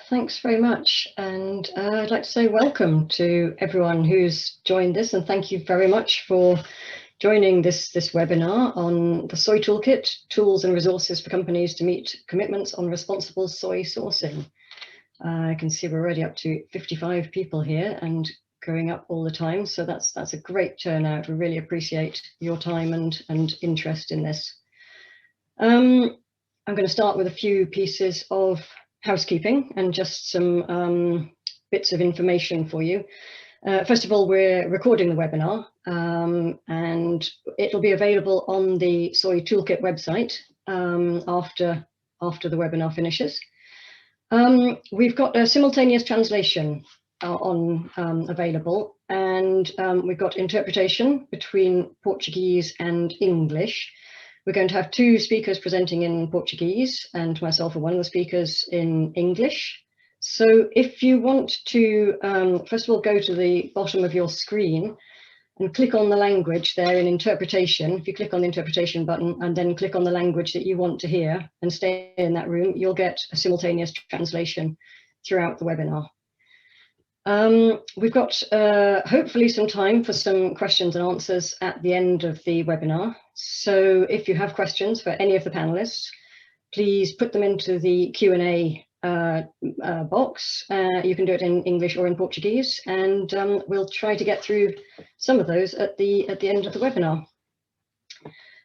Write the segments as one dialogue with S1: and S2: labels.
S1: thanks very much. And I'd like to say welcome to everyone who's joined this, and thank you very much for joining this webinar on the Soy Toolkit, tools and resources for companies to meet commitments on responsible soy sourcing. I can see we're already up to 55 people here and going up all the time, so that's a great turnout. We really appreciate your time and interest in this. I'm going to start with a few pieces of housekeeping and just some bits of information for you. First of all, we're recording the webinar and it'll be available on the Soy Toolkit website after the webinar finishes. We've got a simultaneous translation available, and we've got interpretation between Portuguese and English. We're going to have two speakers presenting in Portuguese and myself are one of the speakers in English. So if you want to, first of all, go to the bottom of your screen and click on the language there in interpretation. If you click on the interpretation button and then click on the language that you want to hear and stay in that room, you'll get a simultaneous translation throughout the webinar. We've got hopefully some time for some questions and answers at the end of the webinar. So if you have questions for any of the panelists, please put them into the Q&A box. You can do it in English or in Portuguese, and we'll try to get through some of those at the end of the webinar.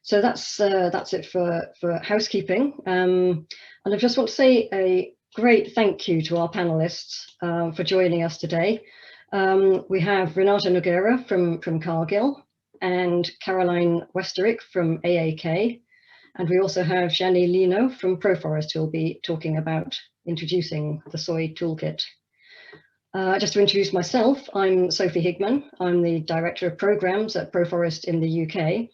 S1: So that's it for housekeeping. And I just want to say a great thank you to our panelists for joining us today. We have Renata Nogueira from Cargill and Caroline Westerick from AAK. And we also have Gianni Lino from Proforest, who will be talking about introducing the Soy Toolkit. Just to introduce myself, I'm Sophie Higman. I'm the Director of Programs at Proforest in the UK.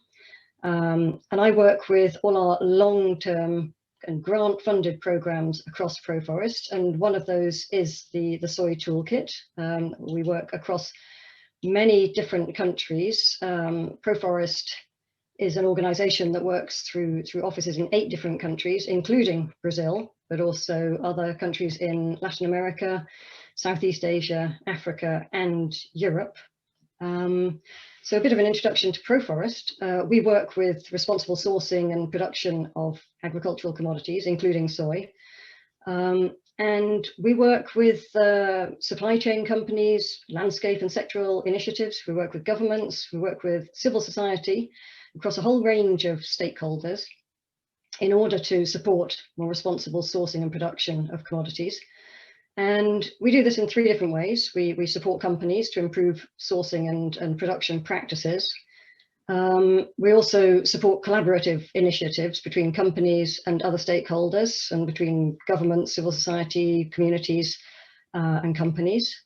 S1: And I work with all our long-term and grant-funded programs across Proforest, and one of those is the Soy Toolkit. We work across many different countries. Proforest is an organization that works through offices in 8 different countries, including Brazil, but also other countries in Latin America, Southeast Asia, Africa, and Europe. So a bit of an introduction to Proforest. We work with responsible sourcing and production of agricultural commodities, including soy. And we work with supply chain companies, landscape and sectoral initiatives. We work with governments. We work with civil society across a whole range of stakeholders in order to support more responsible sourcing and production of commodities. And we do this in 3 different ways. We support companies to improve sourcing and production practices. We also support collaborative initiatives between companies and other stakeholders, and between governments, civil society, communities, and companies.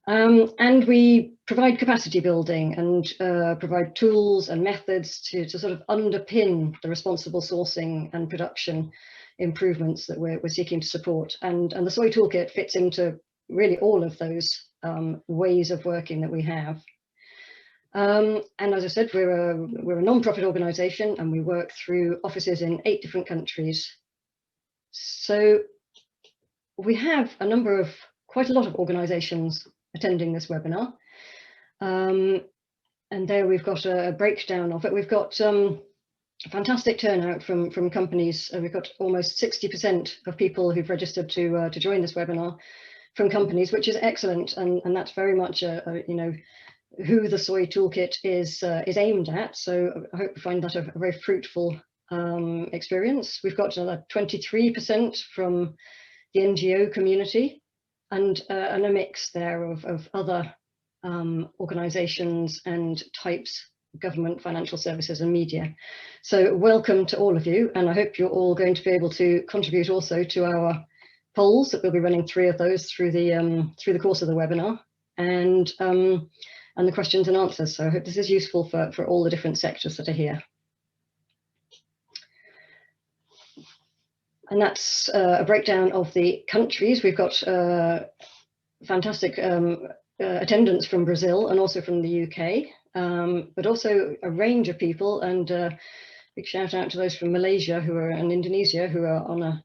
S1: And we provide capacity building and provide tools and methods to sort of underpin the responsible sourcing and production improvements that we're seeking to support. And the Soy Toolkit fits into really all of those ways of working that we have. And as I said, we're a non-profit organization, and we work through offices in 8 different countries. So we have quite a lot of organizations attending this webinar. And there we've got a breakdown of it. We've got fantastic turnout from companies. We've got almost 60% of people who've registered to join this webinar from companies, which is excellent, and that's very much who the Soy Toolkit is aimed at. So I hope you find that a very fruitful experience. We've got another 23% from the NGO community, and a mix there of other organizations and types: government, financial services, and media. So welcome to all of you, and I hope you're all going to be able to contribute also to our polls, that we'll be running 3 of those through the course of the webinar, and the questions and answers. So I hope this is useful for all the different sectors that are here. And that's a breakdown of the countries. We've got fantastic attendance from Brazil and also from the UK. But also a range of people, and big shout out to those from Malaysia and Indonesia who are on a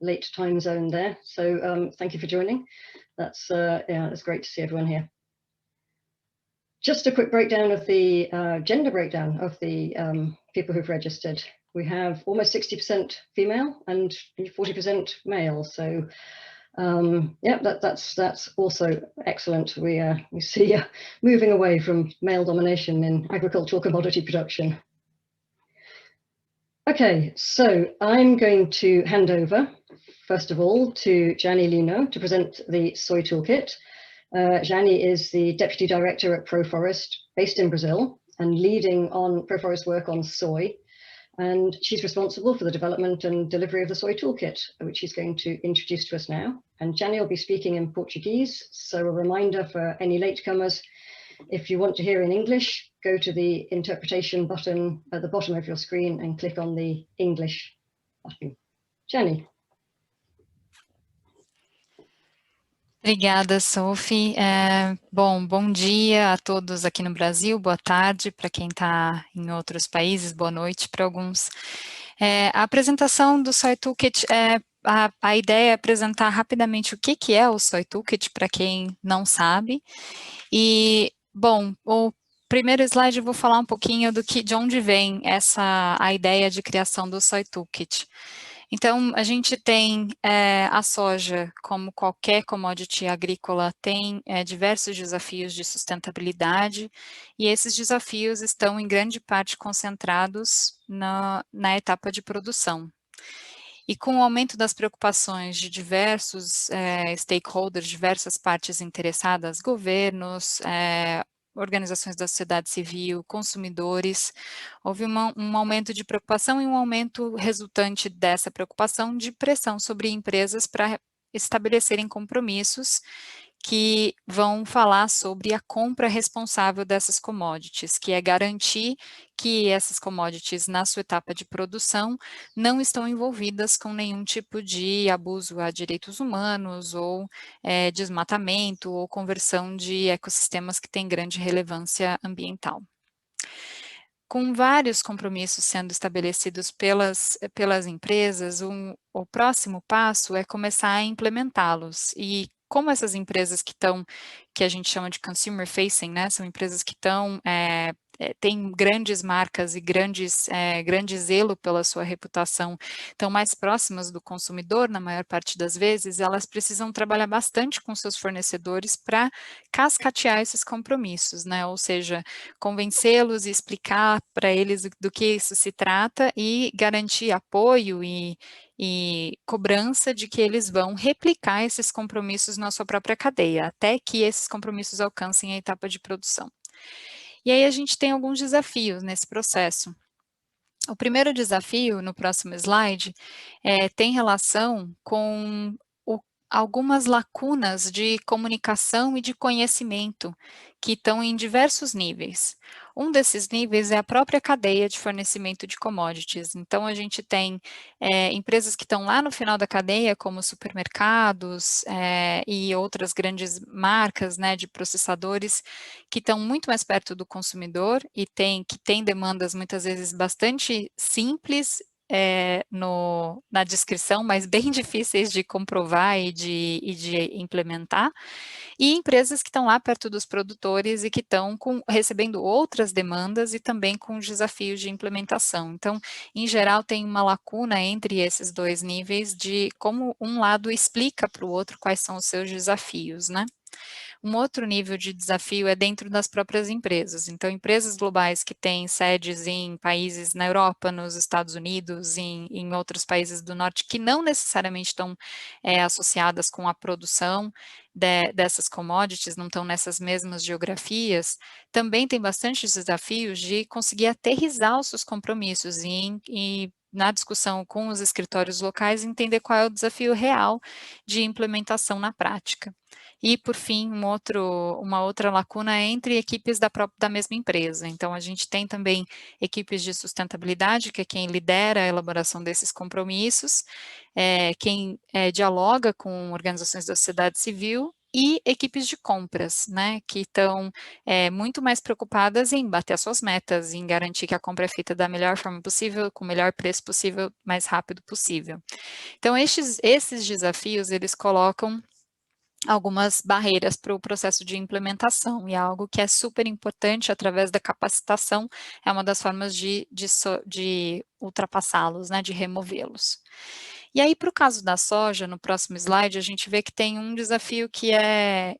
S1: late time zone there. So thank you for joining. That's yeah, it's great to see everyone here. Just a quick breakdown of the gender breakdown of the people who've registered. We have almost 60% female and 40% male. So yeah, that's also excellent. We see moving away from male domination in agricultural commodity production. Okay, so I'm going to hand over, first of all, to Gianni Lino to present the Soy Toolkit. Gianni is the Deputy Director at ProForest, based in Brazil, and leading on ProForest work on soy. And she's responsible for the development and delivery of the Soy Toolkit, which she's going to introduce to us now. And Gianni will be speaking in Portuguese, so a reminder for any latecomers, if you want to hear in English, go to the interpretation button at the bottom of your screen and click on the English button. Gianni.
S2: Obrigada, Sophie. Bom dia a todos aqui no Brasil, boa tarde para quem está em outros países, boa noite para alguns. A apresentação do Soy Toolkit, a ideia é apresentar rapidamente o que é o Soy Toolkit, para quem não sabe. E, bom, o primeiro slide eu vou falar um pouquinho de onde vem a ideia de criação do Soy Toolkit. Então, a gente tem a soja, como qualquer commodity agrícola, tem diversos desafios de sustentabilidade, e esses desafios estão em grande parte concentrados na etapa de produção. E com o aumento das preocupações de diversos stakeholders, diversas partes interessadas, governos, organizações da sociedade civil, consumidores, houve um aumento de preocupação e um aumento resultante dessa preocupação de pressão sobre empresas para estabelecerem compromissos que vão falar sobre a compra responsável dessas commodities, que é garantir que essas commodities, na sua etapa de produção, não estão envolvidas com nenhum tipo de abuso a direitos humanos, ou desmatamento, ou conversão de ecossistemas que têm grande relevância ambiental. Com vários compromissos sendo estabelecidos pelas empresas, o próximo passo é começar a implementá-los. E como essas empresas que a gente chama de consumer facing, né, são empresas que têm grandes marcas e grande zelo pela sua reputação, estão mais próximas do consumidor, na maior parte das vezes, elas precisam trabalhar bastante com seus fornecedores para cascatear esses compromissos, né? Ou seja, convencê-los e explicar para eles do que isso se trata e garantir apoio e cobrança de que eles vão replicar esses compromissos na sua própria cadeia, até que esses compromissos alcancem a etapa de produção. E aí a gente tem alguns desafios nesse processo. O primeiro desafio, no próximo slide, tem relação com algumas lacunas de comunicação e de conhecimento que estão em diversos níveis. Um desses níveis é a própria cadeia de fornecimento de commodities. Então, a gente tem empresas que estão lá no final da cadeia, como supermercados e outras grandes marcas, né, de processadores, que estão muito mais perto do consumidor e que têm demandas muitas vezes bastante simples na descrição, mas bem difíceis de comprovar e de implementar, e empresas que estão lá perto dos produtores e que estão recebendo outras demandas e também com desafios de implementação. Então, em geral, tem uma lacuna entre esses dois níveis de como um lado explica para o outro quais são os seus desafios, né? Um outro nível de desafio é dentro das próprias empresas. Então, empresas globais que têm sedes em países na Europa, nos Estados Unidos, em outros países do norte, que não necessariamente estão associadas com a produção dessas commodities, não estão nessas mesmas geografias, também tem bastante desafios de conseguir aterrissar os seus compromissos e na discussão com os escritórios locais, entender qual é o desafio real de implementação na prática. E, por fim, uma outra lacuna é entre equipes da mesma empresa. Então, a gente tem também equipes de sustentabilidade, que é quem lidera a elaboração desses compromissos, quem dialoga com organizações da sociedade civil, e equipes de compras, né, que estão muito mais preocupadas em bater as suas metas, em garantir que a compra é feita da melhor forma possível, com o melhor preço possível, mais rápido possível. Então, esses desafios, eles colocam algumas barreiras para o processo de implementação, e é algo que é super importante através da capacitação, é uma das formas de ultrapassá-los, né, de removê-los. E aí, para o caso da soja, no próximo slide, a gente vê que tem um desafio que é,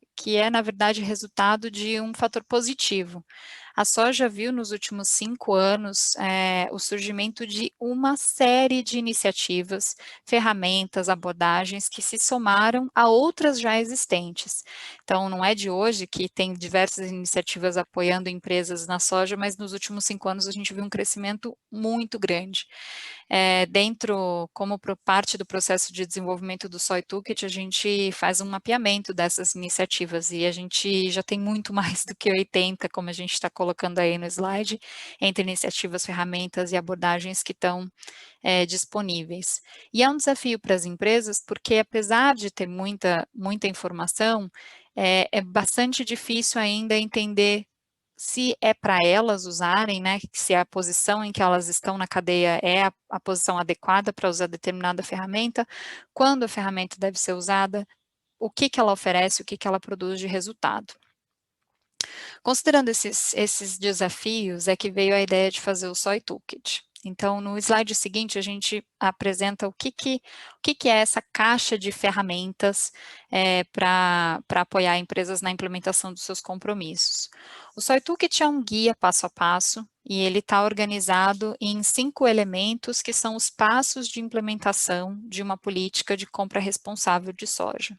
S2: na verdade, resultado de um fator positivo. A soja viu nos últimos 5 anos o surgimento de uma série de iniciativas, ferramentas, abordagens que se somaram a outras já existentes. Então, não é de hoje que tem diversas iniciativas apoiando empresas na soja, mas nos últimos 5 anos a gente viu um crescimento muito grande. Como parte do processo de desenvolvimento do Soy Toolkit, a gente faz um mapeamento dessas iniciativas e a gente já tem muito mais do que 80, como a gente está colocando aí no slide, entre iniciativas, ferramentas e abordagens que estão disponíveis. E é um desafio para as empresas, porque apesar de ter muita informação, é bastante difícil ainda entender se é para elas usarem, né, se a posição em que elas estão na cadeia é a posição adequada para usar determinada ferramenta, quando a ferramenta deve ser usada, o que ela oferece, o que ela produz de resultado. Considerando esses desafios, é que veio a ideia de fazer o Soy Toolkit. Então, no slide seguinte, a gente apresenta o que é essa caixa de ferramentas para apoiar empresas na implementação dos seus compromissos. O Soy Toolkit é um guia passo a passo e ele está organizado em 5 elementos que são os passos de implementação de uma política de compra responsável de soja.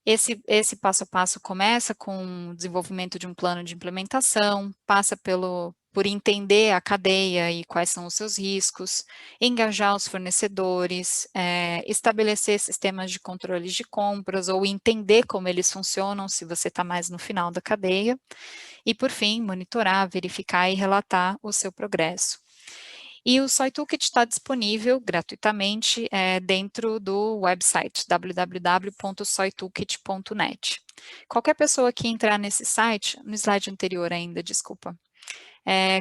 S2: Esse passo a passo começa com o desenvolvimento de um plano de implementação, passa por entender a cadeia e quais são os seus riscos, engajar os fornecedores, estabelecer sistemas de controle de compras ou entender como eles funcionam se você está mais no final da cadeia, e por fim, monitorar, verificar e relatar o seu progresso. E o Soy Toolkit está disponível gratuitamente dentro do website www.soytoolkit.net. Qualquer pessoa que entrar nesse site, no slide anterior ainda, desculpa,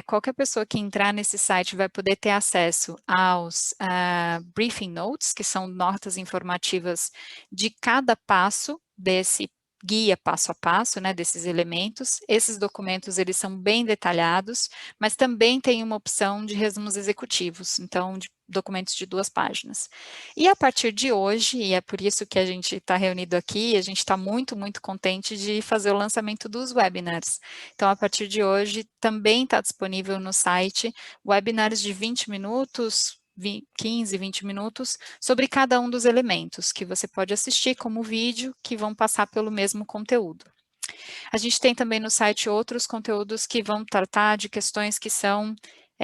S2: qualquer pessoa que entrar nesse site vai poder ter acesso aos briefing notes, que são notas informativas de cada passo desse guia passo a passo, né, desses elementos. Esses documentos, eles são bem detalhados, mas também tem uma opção de resumos executivos, então, de documentos de 2 páginas. E a partir de hoje, e é por isso que a gente está reunido aqui, a gente está muito, muito contente de fazer o lançamento dos webinars. Então, a partir de hoje, também está disponível no site webinars de 20 minutos, 15, 20 minutos, sobre cada um dos elementos, que você pode assistir como vídeo, que vão passar pelo mesmo conteúdo. A gente tem também no site outros conteúdos que vão tratar de questões que são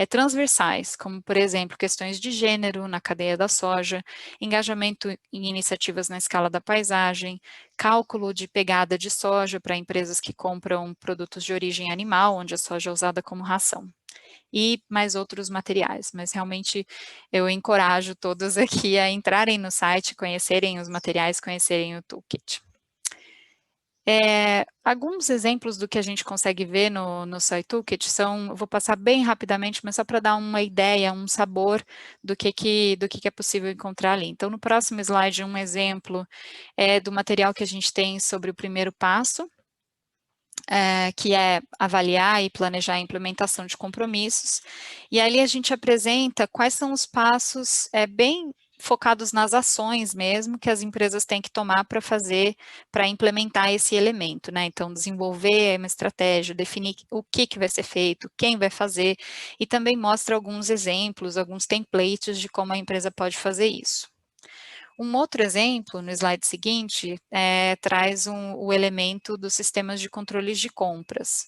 S2: transversais, como, por exemplo, questões de gênero na cadeia da soja, engajamento em iniciativas na escala da paisagem, cálculo de pegada de soja para empresas que compram produtos de origem animal, onde a soja é usada como ração, e mais outros materiais, mas realmente eu encorajo todos aqui a entrarem no site, conhecerem os materiais, conhecerem o Toolkit. Alguns exemplos do que a gente consegue ver no Soy Toolkit são, eu vou passar bem rapidamente, mas só para dar uma ideia, um sabor do que é possível encontrar ali. Então, no próximo slide, um exemplo do material que a gente tem sobre o primeiro passo, que é avaliar e planejar a implementação de compromissos. E ali a gente apresenta quais são os passos bem focados nas ações mesmo que as empresas têm que tomar para implementar esse elemento, né? Então, desenvolver uma estratégia, definir o que vai ser feito, quem vai fazer, e também mostra alguns exemplos, alguns templates de como a empresa pode fazer isso. Um outro exemplo, no slide seguinte, traz o elemento dos sistemas de controles de compras.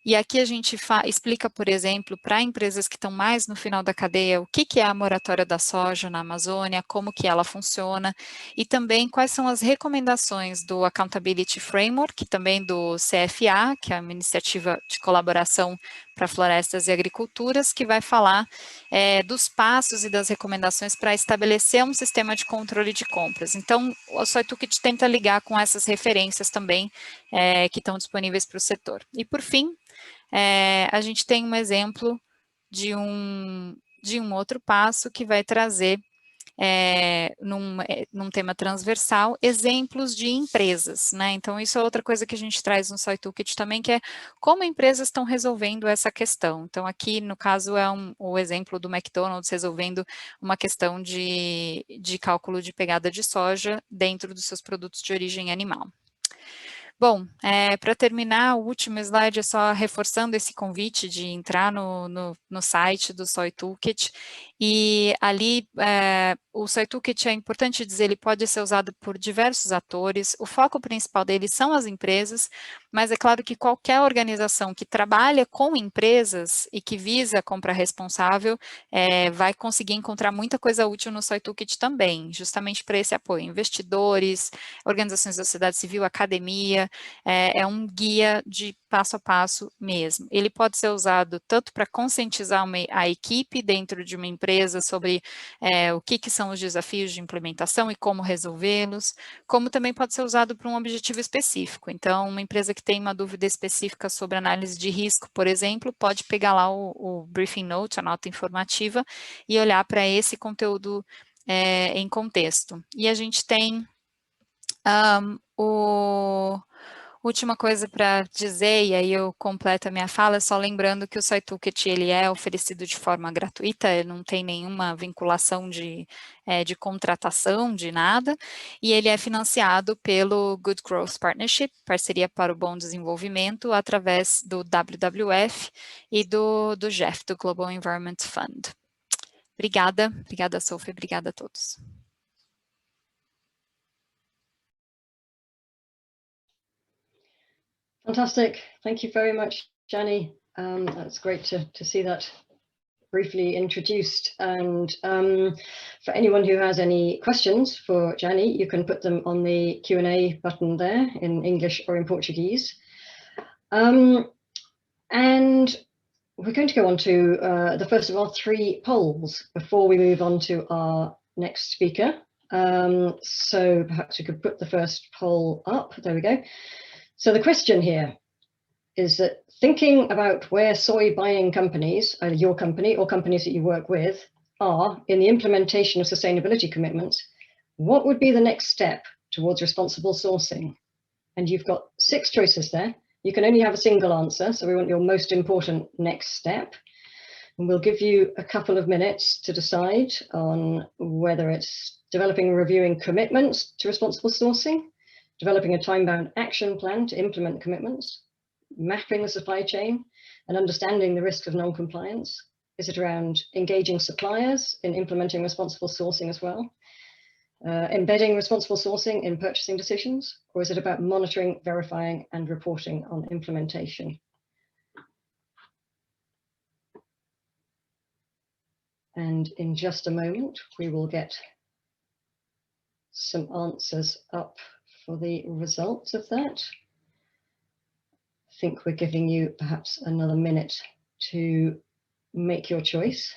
S2: E aqui a gente explica, por exemplo, para empresas que estão mais no final da cadeia, o que é a moratória da soja na Amazônia, como que ela funciona, e também quais são as recomendações do Accountability Framework, e também do CFA, que é uma iniciativa de colaboração para florestas e agriculturas, que vai falar dos passos e das recomendações para estabelecer um sistema de controle de compras. Então, o Soy Toolkit tenta ligar com essas referências também que estão disponíveis para o setor. E, por fim, a gente tem um exemplo de um outro passo que vai trazer num tema transversal, exemplos de empresas, né? Então, isso é outra coisa que a gente traz no Soy Toolkit também, que é como empresas estão resolvendo essa questão. Então, aqui, no caso, é o exemplo do McDonald's resolvendo uma questão de cálculo de pegada de soja dentro dos seus produtos de origem animal. Bom, para terminar, o último slide é só reforçando esse convite de entrar no site do Soy Toolkit, e ali o Soy Toolkit, é importante dizer, ele pode ser usado por diversos atores, o foco principal dele são as empresas, mas é claro que qualquer organização que trabalha com empresas e que visa a compra responsável vai conseguir encontrar muita coisa útil no Soy Toolkit também, justamente para esse apoio, investidores, organizações da sociedade civil, academia, é um guia de passo a passo mesmo. Ele pode ser usado tanto para conscientizar a equipe dentro de uma empresa sobre o que são os desafios de implementação e como resolvê-los, como também pode ser usado para um objetivo específico. Então, uma empresa que tem uma dúvida específica sobre análise de risco, por exemplo, pode pegar lá o briefing note, a nota informativa, e olhar para esse conteúdo em contexto. E a gente tem última coisa para dizer, e aí eu completo a minha fala, só lembrando que o Soy Toolkit ele é oferecido de forma gratuita, não tem nenhuma vinculação de contratação, de nada, e ele é financiado pelo Good Growth Partnership, Parceria para o Bom Desenvolvimento, através do WWF e do GEF, do Global Environment Fund. Obrigada, Sophie, obrigada a todos.
S1: Fantastic. Thank you very much, Jenny. That's great to see that briefly introduced. And for anyone who has any questions for Jenny, you can put them on the Q&A button there in English or in Portuguese. And we're going to go on to the first of our 3 polls before we move on to our next speaker. So perhaps we could put the first poll up. There we go. So the question here is that thinking about where soy buying companies, either your company or companies that you work with, are in the implementation of sustainability commitments, what would be the next step towards responsible sourcing? And you've got 6 choices there. You can only have a single answer, so we want your most important next step. And we'll give you a couple of minutes to decide on whether it's developing and reviewing commitments to responsible sourcing, developing a time-bound action plan to implement commitments, mapping the supply chain and understanding the risks of non-compliance. Is it around engaging suppliers in implementing responsible sourcing as well? Embedding responsible sourcing in purchasing decisions? Or is it about monitoring, verifying and reporting on implementation? And in just a moment, we will get some answers up for the results of that. I think we're giving you perhaps another minute to make your choice.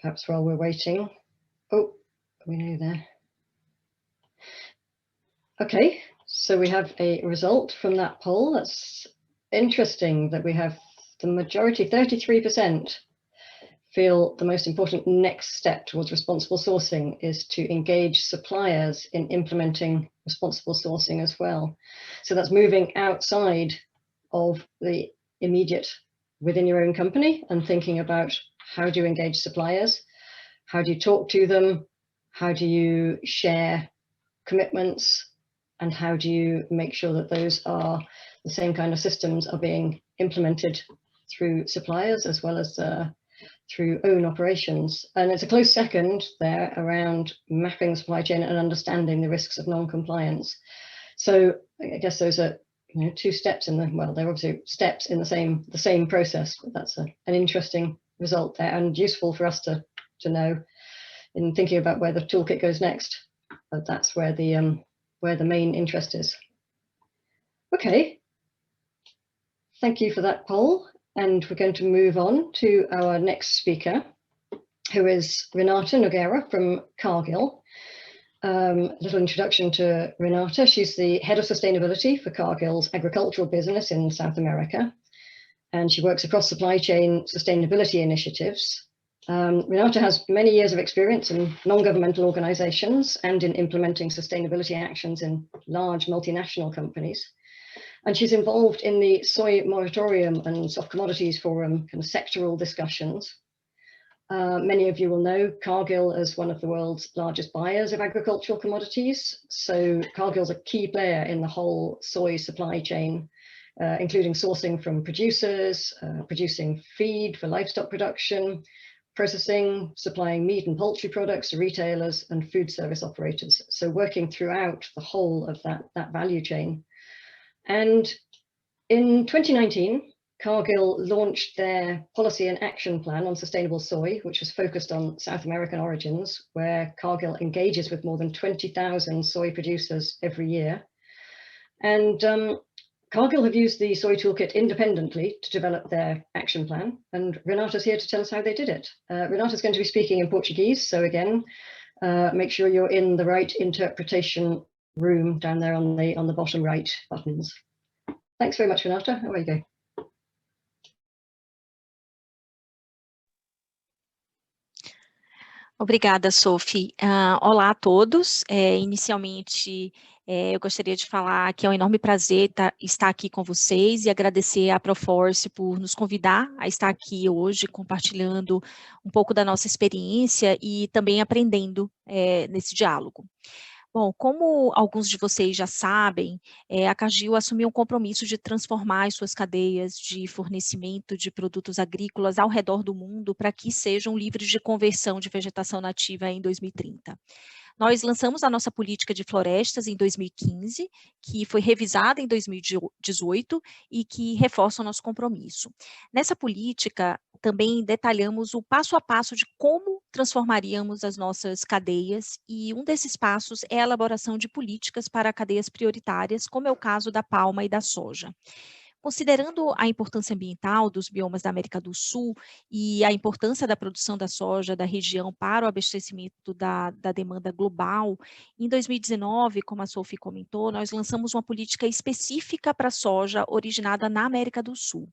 S1: Perhaps while we're waiting. Oh, we know there. Okay, so we have a result from that poll. That's interesting that we have the majority, 33%, feel the most important next step towards responsible sourcing is to engage suppliers in implementing responsible sourcing as well. So that's moving outside of the immediate within your own company and thinking about how do you engage suppliers, how do you talk to them, how do you share commitments, and how do you make sure that those are the same kind of systems are being implemented through suppliers as well as through own operations. And it's a close second there around mapping the supply chain and understanding the risks of non-compliance. So I guess those are, you know, two steps in the, well, they're obviously steps in the same process, but that's an interesting result there and useful for us to know in thinking about where the toolkit goes next. But that's where the main interest is. Okay, thank you for that, Paul. And we're going to move on to our next speaker, who is Renata Nogueira from Cargill. A little introduction to Renata. She's the head of sustainability for Cargill's agricultural business in South America, and she works across supply chain sustainability initiatives. Renata has many years of experience in non-governmental organizations and in implementing sustainability actions in large multinational companies. And she's involved in the Soy Moratorium and Soft Commodities Forum kind of sectoral discussions. Many of you will know Cargill as one of the world's largest buyers of agricultural commodities. So Cargill's a key player in the whole soy supply chain, including sourcing from producers, producing feed for livestock production, processing, supplying meat and poultry products to retailers and food service operators. So working throughout the whole of that value chain. And in 2019, Cargill launched their policy and action plan on sustainable soy, which was focused on South American origins, where Cargill engages with more than 20,000 soy producers every year. And Cargill have used the Soy Toolkit independently to develop their action plan. And Renata's here to tell us how they did it. Renata's going to be speaking in Portuguese. So again, make sure you're in the right interpretation room down there on the bottom right buttons. Thanks very much, Renata. Away you go.
S3: Obrigada, Sophie. Olá a todos. Inicialmente, eu gostaria de falar que é um enorme prazer estar aqui com vocês e agradecer à Proforce por nos convidar a estar aqui hoje, compartilhando um pouco da nossa experiência e também aprendendo nesse diálogo. Bom, como alguns de vocês já sabem, a Cargill assumiu um compromisso de transformar as suas cadeias de fornecimento de produtos agrícolas ao redor do mundo para que sejam livres de conversão de vegetação nativa em 2030. Nós lançamos a nossa política de florestas em 2015, que foi revisada em 2018 e que reforça o nosso compromisso. Nessa política, também detalhamos o passo a passo de como transformaríamos as nossas cadeias, e um desses passos é a elaboração de políticas para cadeias prioritárias, como é o caso da palma e da soja. Considerando a importância ambiental dos biomas da América do Sul e a importância da produção da soja da região para o abastecimento da demanda global, em 2019, como a Sophie comentou, nós lançamos uma política específica para a soja originada na América do Sul.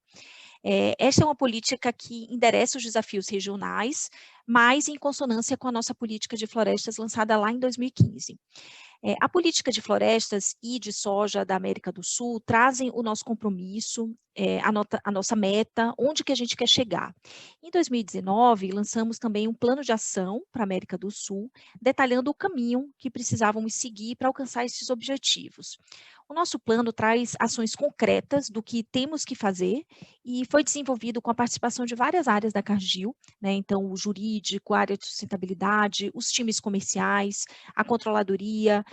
S3: Esta é uma política que endereça os desafios regionais, mas em consonância com a nossa política de florestas lançada lá em 2015. A política de florestas e de soja da América do Sul trazem o nosso compromisso, a nossa meta, onde que a gente quer chegar. Em 2019, lançamos também um plano de ação para a América do Sul, detalhando o caminho que precisávamos seguir para alcançar esses objetivos. O nosso plano traz ações concretas do que temos que fazer e foi desenvolvido com a participação de várias áreas da Cargill, né? Então, o jurídico, a área de sustentabilidade, os times comerciais, a controladoria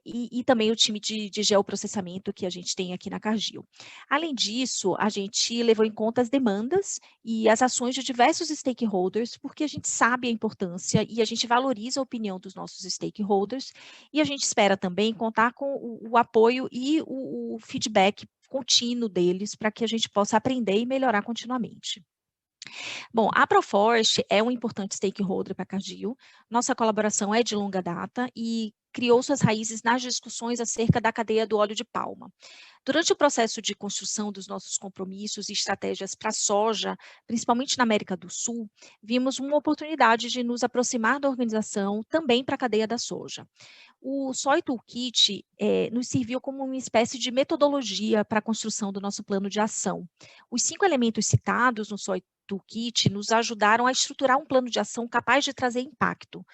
S3: e também o time de geoprocessamento que a gente tem aqui na Cargill. Além disso, a gente levou em conta as demandas e as ações de diversos stakeholders, porque a gente sabe a importância e a gente valoriza a opinião dos nossos stakeholders, e a gente espera também contar com o apoio e o feedback contínuo deles para que a gente possa aprender e melhorar continuamente. Bom, a Proforce é um importante stakeholder para a Cargill, nossa colaboração é de longa data e criou suas raízes nas discussões acerca da cadeia do óleo de palma. Durante o processo de construção dos nossos compromissos e estratégias para a soja, principalmente na América do Sul, vimos uma oportunidade de nos aproximar da organização também para a cadeia da soja. O Soy Toolkit nos serviu como uma espécie de metodologia para a construção do nosso plano de ação. Os 5 elementos citados no Soy Toolkit nos ajudaram a estruturar um plano de ação capaz de trazer impacto.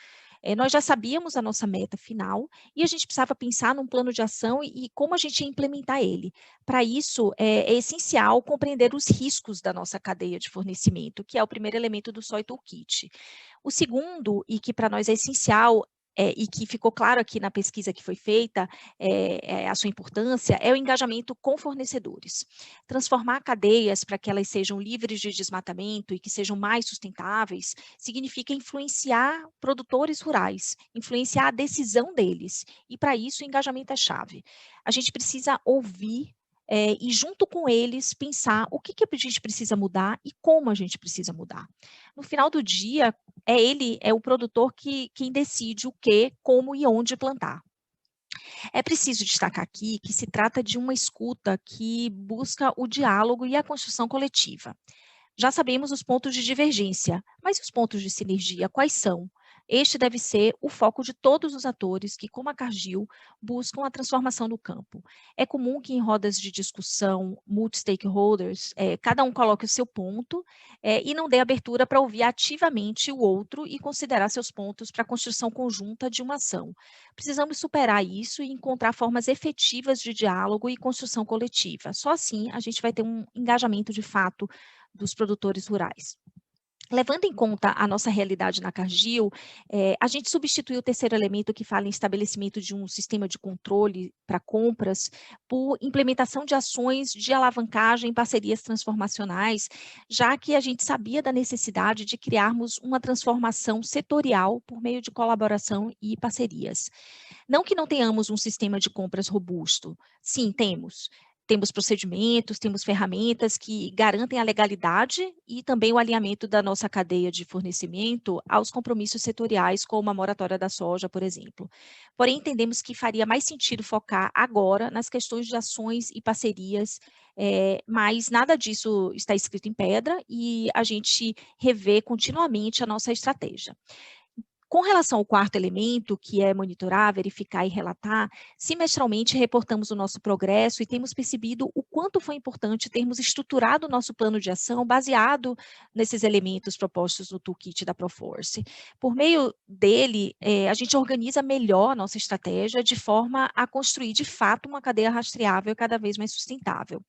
S3: Nós já sabíamos a nossa meta final e a gente precisava pensar num plano de ação e como a gente ia implementar ele. Para isso, é essencial compreender os riscos da nossa cadeia de fornecimento, que é o primeiro elemento do Soy Toolkit. O segundo, e que para nós é essencial, e que ficou claro aqui na pesquisa que foi feita, a sua importância, é o engajamento com fornecedores. Transformar cadeias para que elas sejam livres de desmatamento e que sejam mais sustentáveis, significa influenciar produtores rurais, influenciar a decisão deles, e para isso o engajamento é chave. A gente precisa ouvir e junto com eles pensar o que a gente precisa mudar e como a gente precisa mudar. No final do dia, é o produtor quem decide o que, como e onde plantar. É preciso destacar aqui que se trata de uma escuta que busca o diálogo e a construção coletiva. Já sabemos os pontos de divergência, mas os pontos de sinergia quais são? Este deve ser o foco de todos os atores que, como a Cargill, buscam a transformação no campo. É comum que em rodas de discussão, multi-stakeholders, cada um coloque o seu ponto e não dê abertura para ouvir ativamente o outro e considerar seus pontos para a construção conjunta de uma ação. Precisamos superar isso e encontrar formas efetivas de diálogo e construção coletiva. Só assim a gente vai ter um engajamento de fato dos produtores rurais. Levando em conta a nossa realidade na Cargill, a gente substituiu o terceiro elemento que fala em estabelecimento de um sistema de controle para compras por implementação de ações de alavancagem em parcerias transformacionais, já que a gente sabia da necessidade de criarmos uma transformação setorial por meio de colaboração e parcerias. Não que não tenhamos um sistema de compras robusto, sim, temos. Temos procedimentos, temos ferramentas que garantem a legalidade e também o alinhamento da nossa cadeia de fornecimento aos compromissos setoriais, como a moratória da soja, por exemplo. Porém, entendemos que faria mais sentido focar agora nas questões de ações e parcerias, mas nada disso está escrito em pedra e a gente revê continuamente a nossa estratégia. Com relação ao quarto elemento, que é monitorar, verificar e relatar, semestralmente reportamos o nosso progresso e temos percebido o quanto foi importante termos estruturado o nosso plano de ação baseado nesses elementos propostos no Toolkit da Proforce. Por meio dele, a gente organiza melhor a nossa estratégia de forma a construir, de fato, uma cadeia rastreável e cada vez mais sustentável.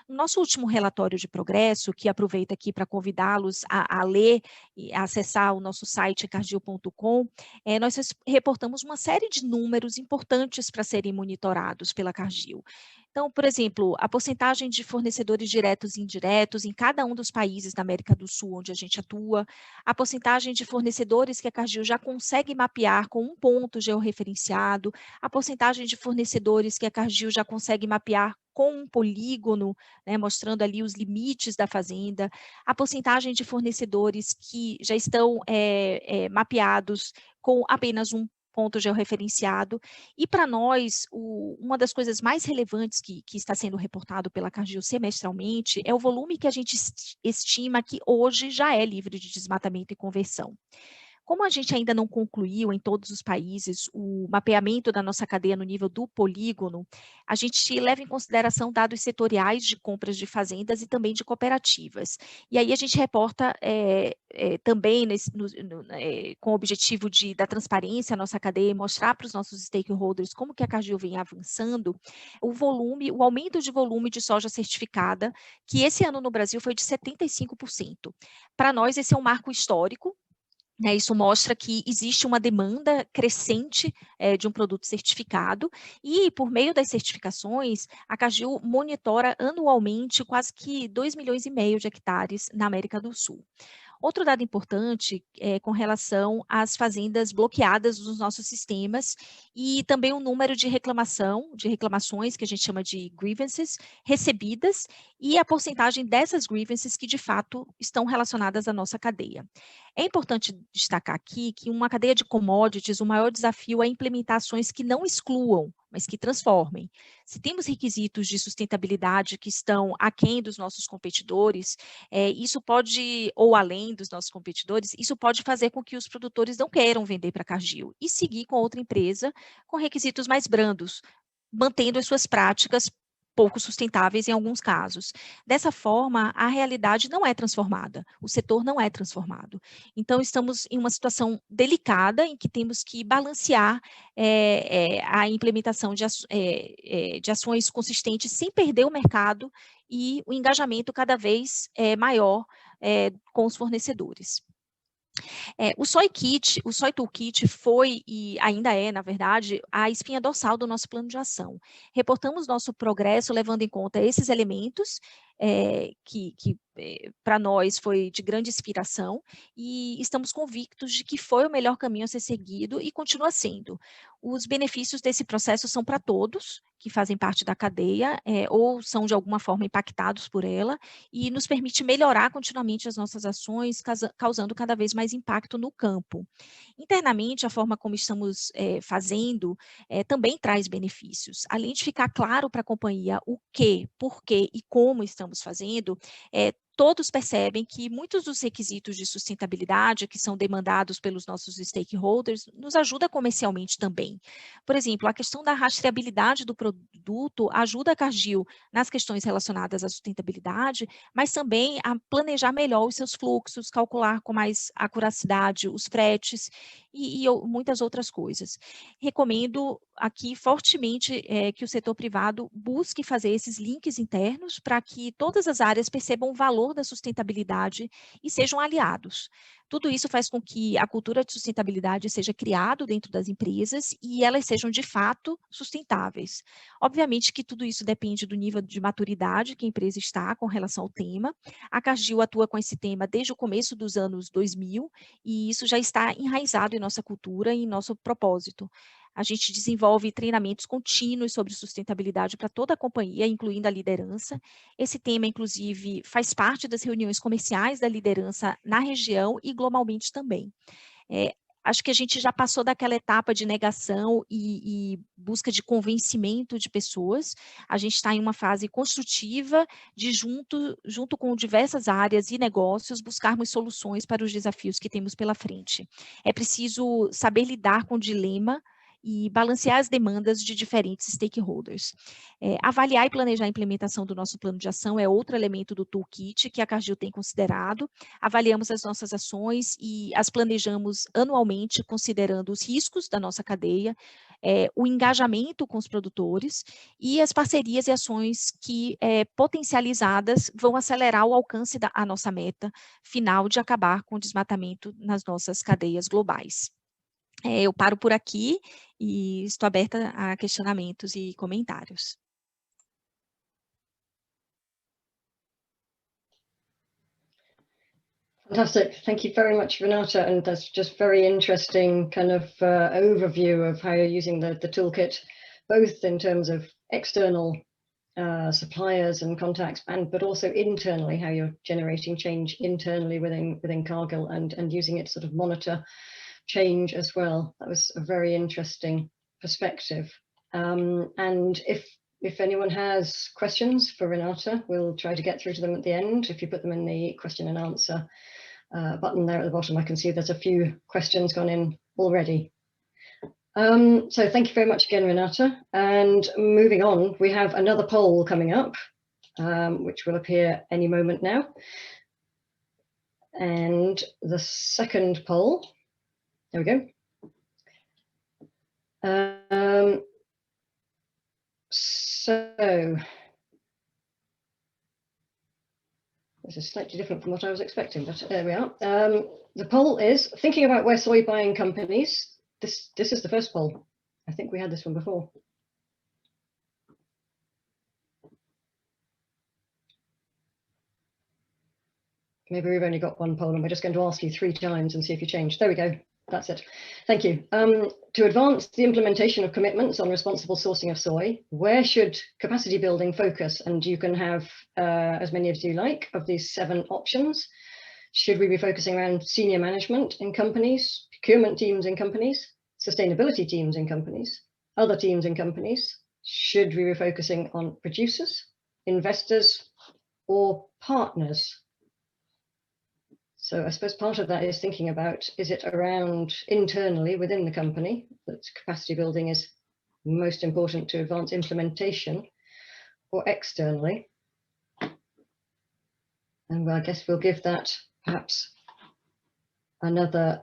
S3: No nosso último relatório de progresso, que aproveito aqui para convidá-los a ler e a acessar o nosso site cargill.com, nós reportamos uma série de números importantes para serem monitorados pela Cargill. Então, por exemplo, a porcentagem de fornecedores diretos e indiretos em cada um dos países da América do Sul onde a gente atua, a porcentagem de fornecedores que a Cargill já consegue mapear com um ponto georreferenciado, a porcentagem de fornecedores que a Cargill já consegue mapear com um polígono, né, mostrando ali os limites da fazenda, a porcentagem de fornecedores que já estão mapeados com apenas um ponto georreferenciado, e para nós, uma das coisas mais relevantes que está sendo reportado pela Cargill semestralmente é o volume que a gente estima que hoje já é livre de desmatamento e conversão. Como a gente ainda não concluiu em todos os países o mapeamento da nossa cadeia no nível do polígono, a gente leva em consideração dados setoriais de compras de fazendas e também de cooperativas. E aí a gente reporta também com o objetivo da transparência a nossa cadeia e mostrar para os nossos stakeholders como que a Cargill vem avançando, o aumento de volume de soja certificada, que esse ano no Brasil foi de 75%. Para nós, esse é um marco histórico. Isso mostra que existe uma demanda crescente de um produto certificado e, por meio das certificações, a Cargill monitora anualmente quase que 2,5 milhões de hectares na América do Sul. Outro dado importante é com relação às fazendas bloqueadas dos nossos sistemas e também o número de reclamações, que a gente chama de grievances, recebidas e a porcentagem dessas grievances que, de fato, estão relacionadas à nossa cadeia. É importante destacar aqui que uma cadeia de commodities, o maior desafio é implementar ações que não excluam, mas que transformem. Se temos requisitos de sustentabilidade que estão aquém dos nossos competidores, isso pode, ou além dos nossos competidores, isso pode fazer com que os produtores não queiram vender para a Cargill e seguir com outra empresa com requisitos mais brandos, mantendo as suas práticas pouco sustentáveis em alguns casos. Dessa forma, a realidade não é transformada, o setor não é transformado. Então, estamos em uma situação delicada em que temos que balancear a implementação de ações consistentes sem perder o mercado e o engajamento cada vez maior com os fornecedores. O Soy Toolkit foi e ainda é, na verdade, a espinha dorsal do nosso plano de ação. Reportamos nosso progresso levando em conta esses elementos que para nós foi de grande inspiração e estamos convictos de que foi o melhor caminho a ser seguido e continua sendo. Os benefícios desse processo são para todos que fazem parte da cadeia ou são de alguma forma impactados por ela e nos permite melhorar continuamente as nossas ações, causando cada vez mais impacto no campo. Internamente, a forma como estamos fazendo também traz benefícios. Além de ficar claro para a companhia o que, por que e como estamos fazendo, todos percebem que muitos dos requisitos de sustentabilidade que são demandados pelos nossos stakeholders nos ajuda comercialmente também. Por exemplo, a questão da rastreabilidade do produto ajuda a Cargill nas questões relacionadas à sustentabilidade, mas também a planejar melhor os seus fluxos, calcular com mais acuracidade os fretes e muitas outras coisas. Recomendo aqui fortemente que o setor privado busque fazer esses links internos para que todas as áreas percebam o valor da sustentabilidade e sejam aliados. Tudo isso faz com que a cultura de sustentabilidade seja criada dentro das empresas e elas sejam, de fato, sustentáveis. Obviamente que tudo isso depende do nível de maturidade que a empresa está com relação ao tema. A Cargill atua com esse tema desde o começo dos anos 2000 e isso já está enraizado em nossa cultura e em nosso propósito. A gente desenvolve treinamentos contínuos sobre sustentabilidade para toda a companhia, incluindo a liderança. Esse tema, inclusive, faz parte das reuniões comerciais da liderança na região e globalmente também. Acho que a gente já passou daquela etapa de negação e busca de convencimento de pessoas. A gente está em uma fase construtiva de, junto com diversas áreas e negócios, buscarmos soluções para os desafios que temos pela frente. É preciso saber lidar com o dilema e balancear as demandas de diferentes stakeholders. Avaliar e planejar a implementação do nosso plano de ação é outro elemento do toolkit que a Cargill tem considerado. Avaliamos as nossas ações e as planejamos anualmente, considerando os riscos da nossa cadeia, o engajamento com os produtores e as parcerias e ações que, potencializadas, vão acelerar o alcance da nossa meta final de acabar com o desmatamento nas nossas cadeias globais. Eu paro por aqui e estou aberta a questionamentos e comentários.
S1: Fantastic. Thank you very much, Renata. And that's just very interesting kind of overview of how you're using the toolkit, both in terms of external suppliers and contacts, but also internally, how you're generating change internally within Cargill and using it to sort of monitor change as well. That was a very interesting perspective. And if anyone has questions for Renata, we'll try to get through to them at the end. If you put them in the question and answer button there at the bottom, I can see there's a few questions gone in already. So thank you very much again, Renata. And moving on, we have another poll coming up, which will appear any moment now. And the second poll, there we go. So this is slightly different from what I was expecting, but there we are. The poll is thinking about where soy buying companies. This is the first poll. I think we had this one before. Maybe we've only got one poll and we're just going to ask you 3 times and see if you change. There we go. That's it. Thank you. To advance the implementation of commitments on responsible sourcing of soy, where should capacity building focus? And you can have as many as you like of these 7 options. Should we be focusing around senior management in companies, procurement teams in companies, sustainability teams in companies, other teams in companies? Should we be focusing on producers, investors, or partners? So I suppose part of that is thinking about, is it around internally within the company that capacity building is most important to advance implementation, or externally? And I guess we'll give that perhaps another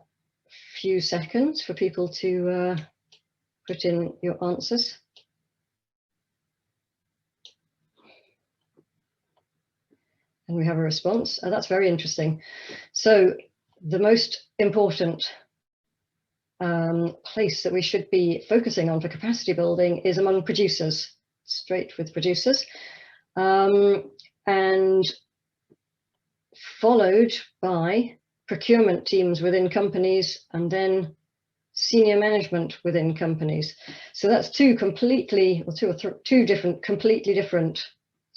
S1: few seconds for people to put in your answers. And we have a response. That's very interesting. So the most important place that we should be focusing on for capacity building is among producers, straight with producers, and followed by procurement teams within companies, and then senior management within companies. So that's two completely different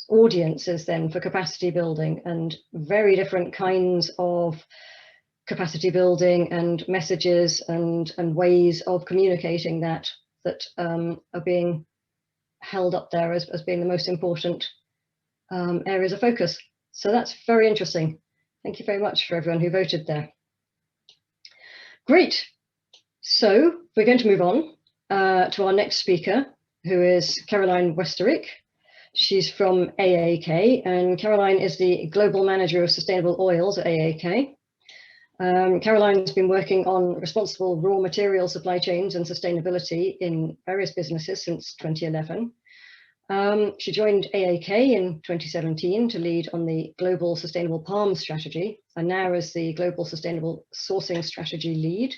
S1: audiences then for capacity building, and very different kinds of capacity building and messages and ways of communicating that are being held up there as being the most important areas of focus. So that's very interesting. Thank you very much for everyone who voted there. Great. So we're going to move on to our next speaker, who is Caroline Westerick. She's from AAK, and Caroline is the Global Manager of Sustainable Oils at AAK. Caroline's been working on responsible raw material supply chains and sustainability in various businesses since 2011. She joined AAK in 2017 to lead on the Global Sustainable Palm Strategy, and now is the Global Sustainable Sourcing Strategy Lead.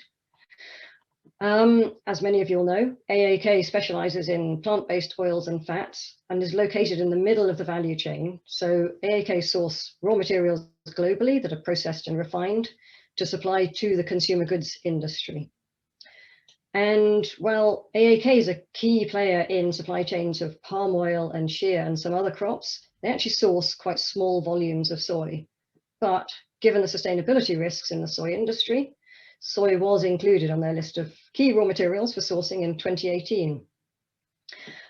S1: As many of you will know, AAK specializes in plant-based oils and fats and is located in the middle of the value chain. So AAK source raw materials globally that are processed and refined to supply to the consumer goods industry. And while AAK is a key player in supply chains of palm oil and shea and some other crops, they actually source quite small volumes of soy. But given the sustainability risks in the soy industry, soy was included on their list of key raw materials for sourcing in 2018.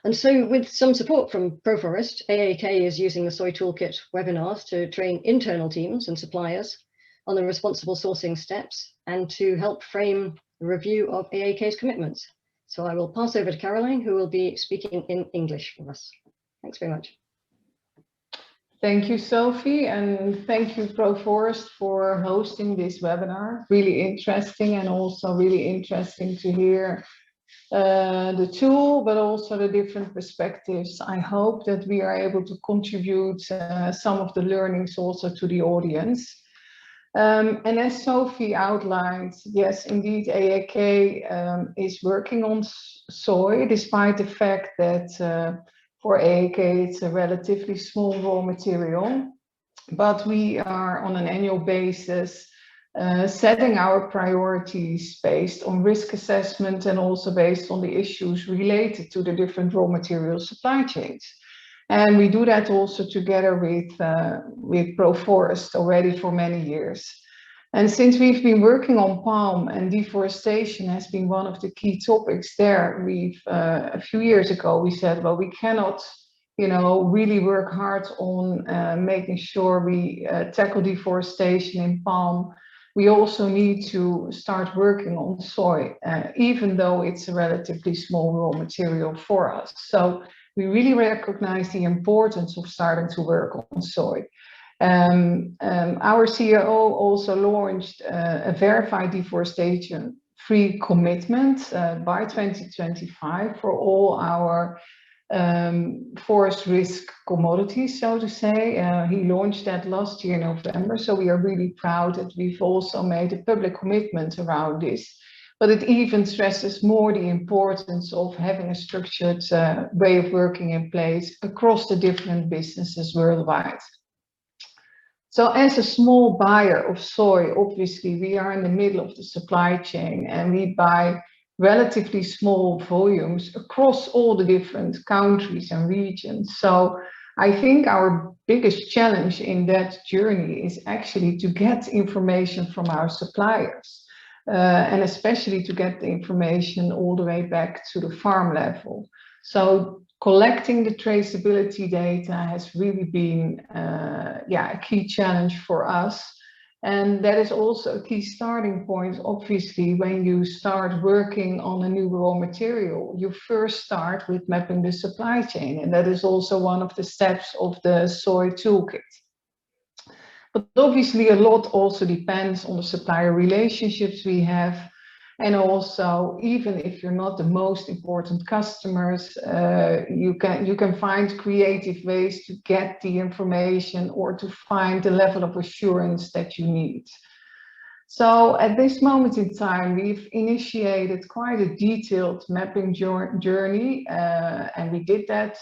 S1: And so with some support from ProForest, AAK is using the Soy Toolkit webinars to train internal teams and suppliers on the responsible sourcing steps and to help frame the review of AAK's commitments. So I will pass over to Caroline, who will be speaking in English for us. Thanks very much.
S4: Thank you, Sophie, and thank you, ProForest, for hosting this webinar. Really interesting, and also really interesting to hear the tool, but also the different perspectives. I hope that we are able to contribute some of the learnings also to the audience. And as Sophie outlined, yes, indeed, AAK is working on soy, despite the fact that for AAK, it's a relatively small raw material, but we are on an annual basis setting our priorities based on risk assessment and also based on the issues related to the different raw material supply chains. And we do that also together with ProForest already for many years. And since we've been working on palm, and deforestation has been one of the key topics there, we've a few years ago we said, well, we cannot, really work hard on making sure we tackle deforestation in palm. We also need to start working on soy, even though it's a relatively small raw material for us. So we really recognize the importance of starting to work on soy. Our CEO also launched a verified deforestation-free commitment by 2025 for all our forest risk commodities, so to say. He launched that last year in November, so we are really proud that we've also made a public commitment around this. But it even stresses more the importance of having a structured way of working in place across the different businesses worldwide. So as a small buyer of soy, obviously we are in the middle of the supply chain and we buy relatively small volumes across all the different countries and regions. So I think our biggest challenge in that journey is actually to get information from our suppliers, and especially to get the information all the way back to the farm level. So collecting the traceability data has really been a key challenge for us. And that is also a key starting point, obviously, when you start working on a new raw material. You first start with mapping the supply chain, and that is also one of the steps of the Soy Toolkit. But obviously a lot also depends on the supplier relationships we have. And also, even if you're not the most important customers, you can find creative ways to get the information or to find the level of assurance that you need. So at this moment in time, we've initiated quite a detailed mapping journey, and we did that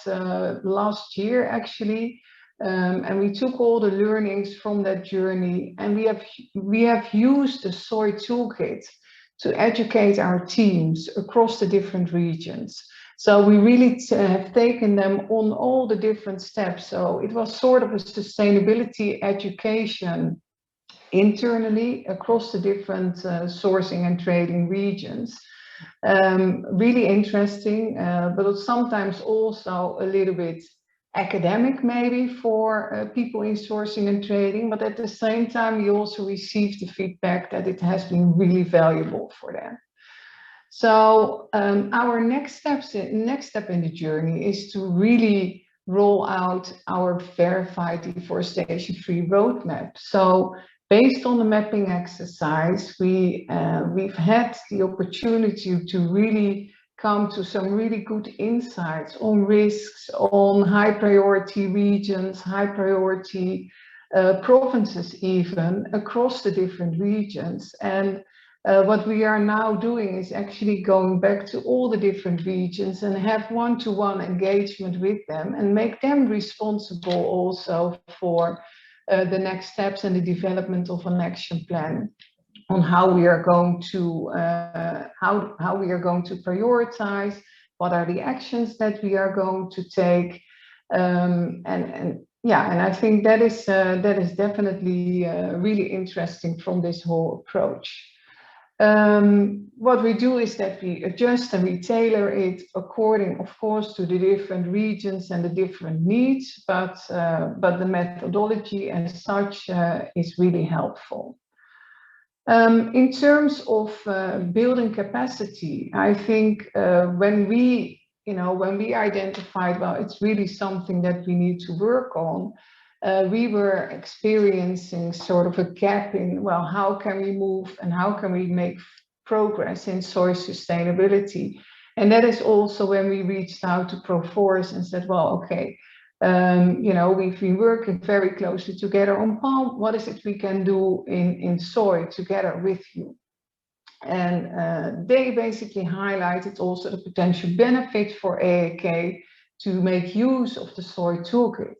S4: last year actually. And we took all the learnings from that journey, and we have used the Soy Toolkit to educate our teams across the different regions. So we really have taken them on all the different steps. So it was sort of a sustainability education internally across the different sourcing and trading regions. Really interesting, but sometimes also a little bit academic maybe for people in sourcing and trading, but at the same time we also received the feedback that it has been really valuable for them. So our next step in the journey is to really roll out our verified deforestation-free roadmap. So based on the mapping exercise, we've had the opportunity to really come to some really good insights on risks, on high priority regions, high priority provinces even, across the different regions. And what we are now doing is actually going back to all the different regions and have one-to-one engagement with them and make them responsible also for the next steps and the development of an action plan on how we are going to how we are going to prioritize, what are the actions that we are going to take, and I think that is definitely really interesting from this whole approach. What we do is that we adjust and we tailor it according, of course, to the different regions and the different needs, but the methodology as such is really helpful. In terms of building capacity, I think when we identified, well, it's really something that we need to work on, we were experiencing sort of a gap in, well, how can we move and how can we make progress in soy sustainability? And that is also when we reached out to Proforest and said, well, okay, we've been working very closely together on palm. What is it we can do in soy together with you? And they basically highlighted also the potential benefit for AAK to make use of the Soy Toolkit.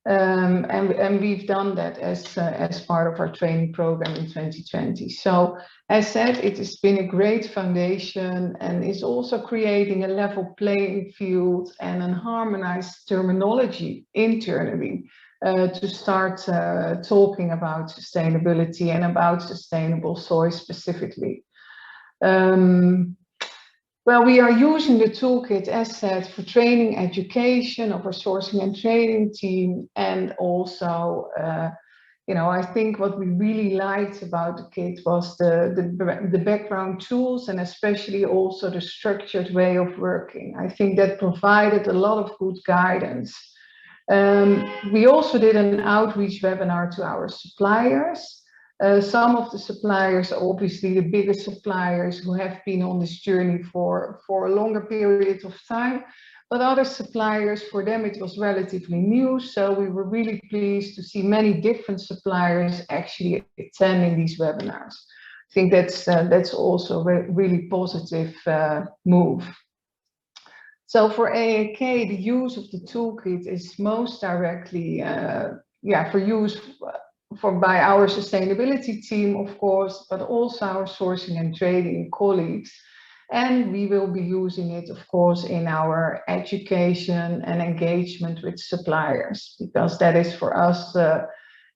S4: And we've done that as part of our training program in 2020. So as said, it has been a great foundation and is also creating a level playing field and a harmonized terminology internally to start talking about sustainability and about sustainable soy specifically. Well, we are using the toolkit, as said, for training, education of our sourcing and trading team, and also, I think what we really liked about the kit was the background tools and especially also the structured way of working. I think that provided a lot of good guidance. We also did an outreach webinar to our suppliers. Some of the suppliers are obviously the biggest suppliers who have been on this journey for a longer period of time, but other suppliers, for them it was relatively new, so we were really pleased to see many different suppliers actually attending these webinars. I think that's also a really positive move. So for AAK, the use of the toolkit is most directly for use by our sustainability team, of course, but also our sourcing and trading colleagues. And we will be using it, of course, in our education and engagement with suppliers, because that is for us,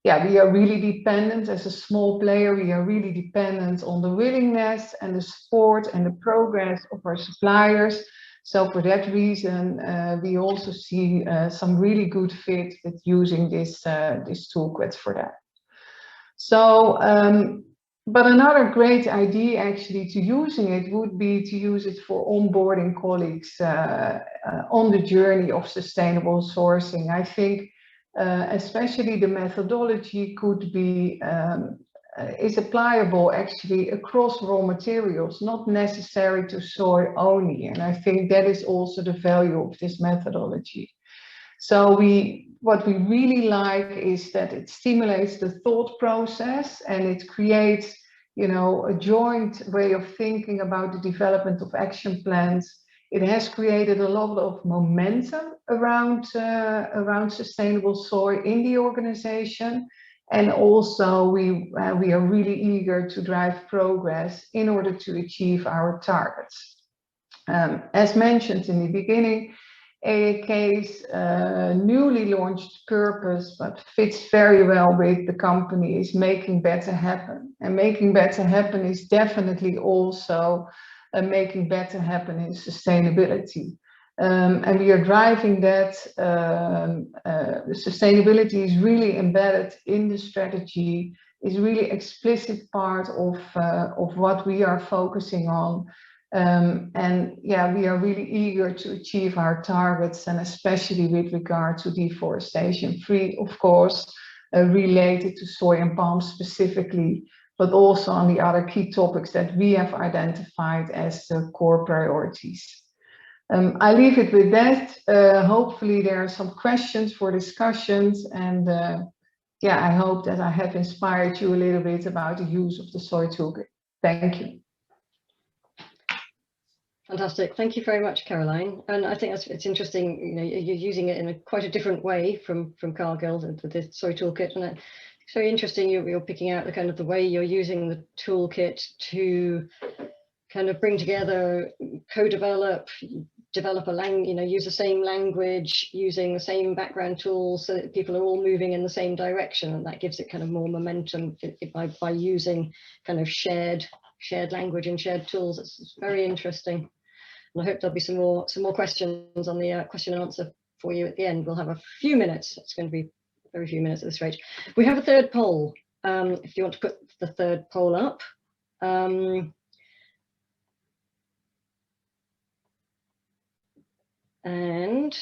S4: we are really dependent as a small player. We are really dependent on the willingness and the support and the progress of our suppliers. So for that reason, we also see some really good fit with using this toolkit for that. So, but another great idea actually to using it would be to use it for onboarding colleagues on the journey of sustainable sourcing. I think especially the methodology could be is applicable actually across raw materials, not necessary to soy only. And I think that is also the value of this methodology. So what we really like is that it stimulates the thought process and it creates, you know, a joint way of thinking about the development of action plans. It has created a lot of momentum around sustainable soy in the organization. And also we are really eager to drive progress in order to achieve our targets. As mentioned in the beginning, AAK's newly launched purpose, but fits very well with the company, is making better happen. And making better happen is definitely also making better happen in sustainability. And we are driving that. Sustainability is really embedded in the strategy, is really explicit part of what we are focusing on. And yeah, we are really eager to achieve our targets, and especially with regard to deforestation free, of course, related to soy and palm specifically, but also on the other key topics that we have identified as the core priorities. I leave it with that. Hopefully there are some questions for discussions, and yeah, I hope that I have inspired you a little bit about the use of the Soy Toolkit. Thank you.
S1: Fantastic. Thank you very much, Caroline. And I think it's interesting, you know, you're using it in quite a different way from Cargill, the Soy Toolkit. And it's very interesting you're picking out the kind of the way you're using the toolkit to kind of bring together, co-develop, develop a language, you know, use the same language, using the same background tools, so that people are all moving in the same direction, and that gives it kind of more momentum by using kind of shared language and shared tools. It's very interesting. And I hope there'll be some more questions on the question and answer for you at the end. We'll have a few minutes. It's going to be very few minutes at this rate. We have a third poll. If you want to put the third poll up. And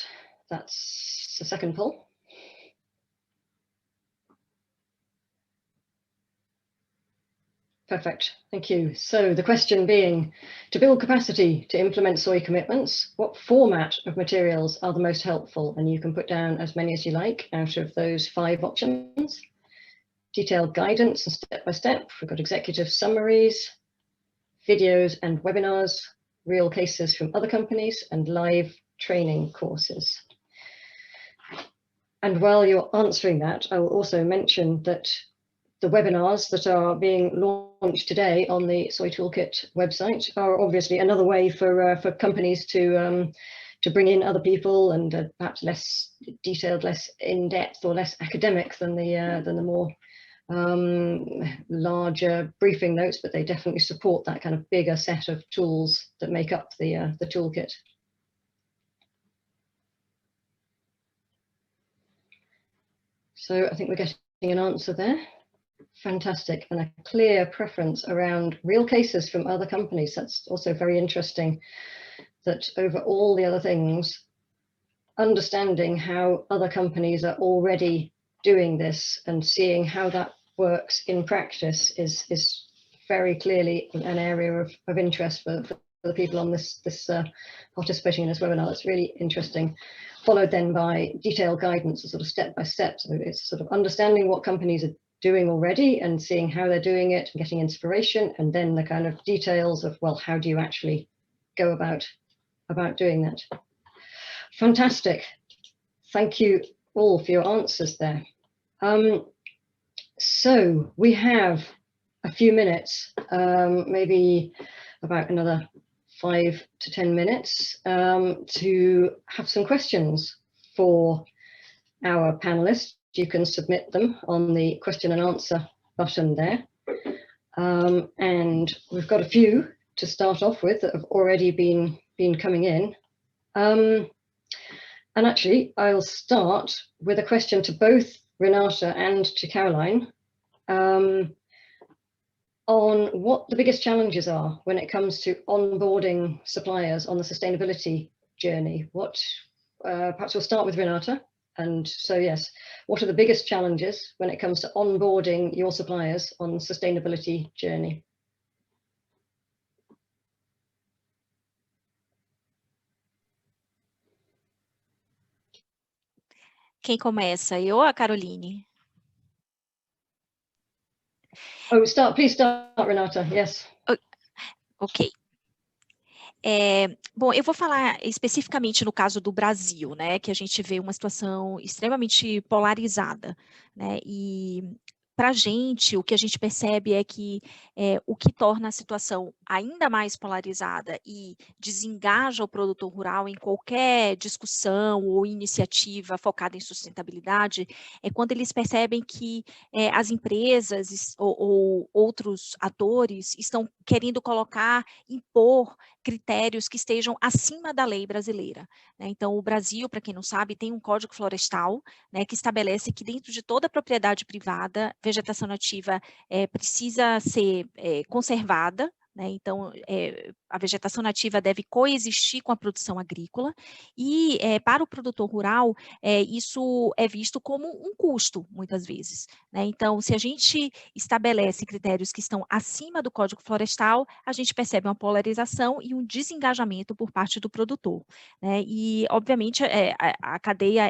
S1: that's the second poll. Perfect, thank you. So the question being, to build capacity to implement soy commitments, what format of materials are the most helpful? And you can put down as many as you like out of those 5 options. Detailed guidance and step-by-step. We've got executive summaries, videos and webinars, real cases from other companies, and live training courses. And while you're answering that, I will also mention that the webinars that are being launched today on the Soy Toolkit website are obviously another way for companies to bring in other people, and perhaps less detailed, less in-depth, or less academic than the more larger briefing notes, but they definitely support that kind of bigger set of tools that make up the toolkit. So I think we're getting an answer there. Fantastic, and a clear preference around real cases from other companies. That's also very interesting, that over all the other things, understanding how other companies are already doing this and seeing how that works in practice is very clearly an area of interest for the people on this participating in this webinar. It's really interesting. Followed then by detailed guidance, a sort of step-by-step. So it's sort of understanding what companies are doing already and seeing how they're doing it and getting inspiration, and then the kind of details of, well, how do you actually go about doing that? Fantastic. Thank you all for your answers there. So we have a few minutes, maybe about another 5 to 10 minutes to have some questions for our panelists. You can submit them on the question and answer button there. And we've got a few to start off with that have already been coming in. And actually, I'll start with a question to both Renata and to Caroline on what the biggest challenges are when it comes to onboarding suppliers on the sustainability journey. Perhaps we'll start with Renata. And so, yes, what are the biggest challenges when it comes to onboarding your suppliers on the sustainability journey?
S3: Quem começa? Eu ou a Caroline?
S1: Please start, Renata. Yes.
S3: Ok. Bom, eu vou falar especificamente no caso do Brasil, né, que a gente vê uma situação extremamente polarizada, né, e para a gente, o que a gente percebe é que o que torna a situação ainda mais polarizada e desengaja o produtor rural em qualquer discussão ou iniciativa focada em sustentabilidade é quando eles percebem que as empresas ou outros atores estão querendo impor critérios que estejam acima da lei brasileira, né? Então, o Brasil, para quem não sabe, tem um Código Florestal, né, que estabelece que dentro de toda a propriedade privada, vegetação nativa precisa ser conservada, né? Então, a vegetação nativa deve coexistir com a produção agrícola e, para o produtor rural, isso é visto como um custo, muitas vezes, né? Então, se a gente estabelece critérios que estão acima do Código Florestal, a gente percebe uma polarização e um desengajamento por parte do produtor, né? E, obviamente, a cadeia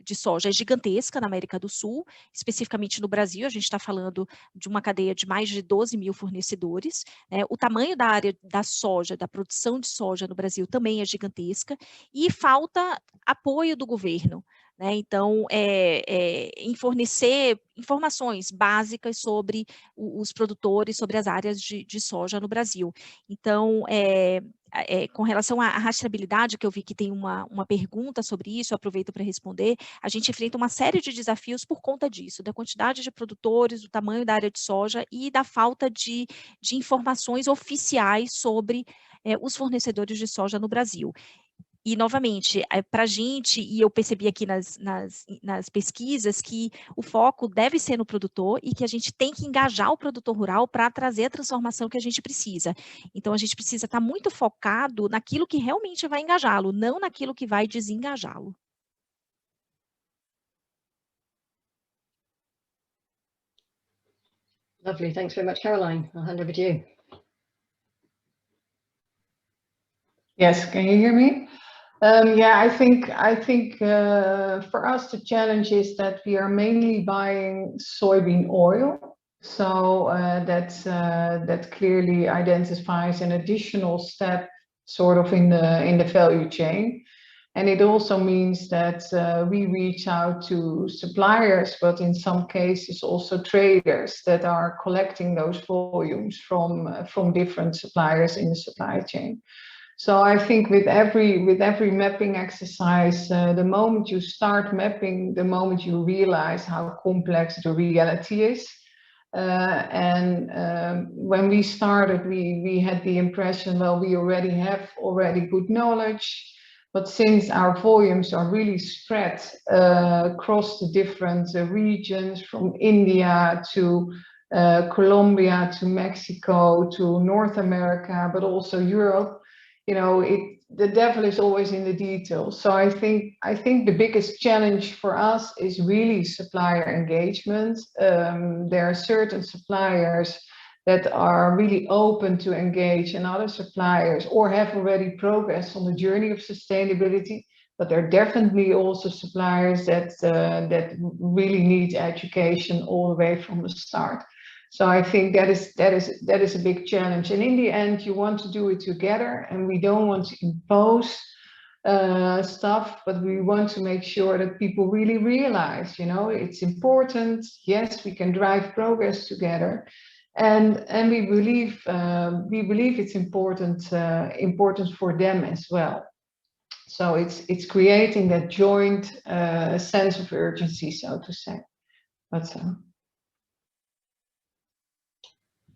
S3: de soja é gigantesca na América do Sul, especificamente no Brasil, a gente está falando de uma cadeia de mais de 12 mil fornecedores, né? O tamanho da área da soja, da produção de soja no Brasil também é gigantesca, e falta apoio do governo, né? Então, em fornecer informações básicas sobre os produtores, sobre as áreas de soja no Brasil. Então, com relação à rastreabilidade, que eu vi que tem uma pergunta sobre isso, eu aproveito para responder, a gente enfrenta uma série de desafios por conta disso, da quantidade de produtores, do tamanho da área de soja e da falta de informações oficiais sobre os fornecedores de soja no Brasil. E, novamente, para a gente, e eu percebi aqui nas pesquisas, que o foco deve ser no produtor e que a gente tem que engajar o produtor rural para trazer a transformação que a gente precisa. Então, a gente precisa estar muito focado naquilo que realmente vai engajá-lo, não naquilo que vai desengajá-lo.
S1: Lovely. Thanks very much, Caroline. I'll hand over to you.
S4: Yes, can you hear me? Yeah, I think for us the challenge is that we are mainly buying soybean oil, so that clearly identifies an additional step sort of in the value chain, and it also means that we reach out to suppliers, but in some cases also traders that are collecting those volumes from different suppliers in the supply chain. So I think with every mapping exercise, the moment you start mapping, the moment you realize how complex the reality is. When we started, we had the impression, well, we already have good knowledge, but since our volumes are really spread across the different regions, from India to Colombia to Mexico to North America, but also Europe, you know, the devil is always in the details. So I think the biggest challenge for us is really supplier engagement. There are certain suppliers that are really open to engage, and other suppliers or have already progressed on the journey of sustainability. But there are definitely also suppliers that really need education all the way from the start. So I think that is a big challenge. And in the end, you want to do it together, and we don't want to impose stuff, but we want to make sure that people really realize, you know, it's important. Yes, we can drive progress together, and we believe it's important for them as well. So it's creating that joint sense of urgency, so to say. But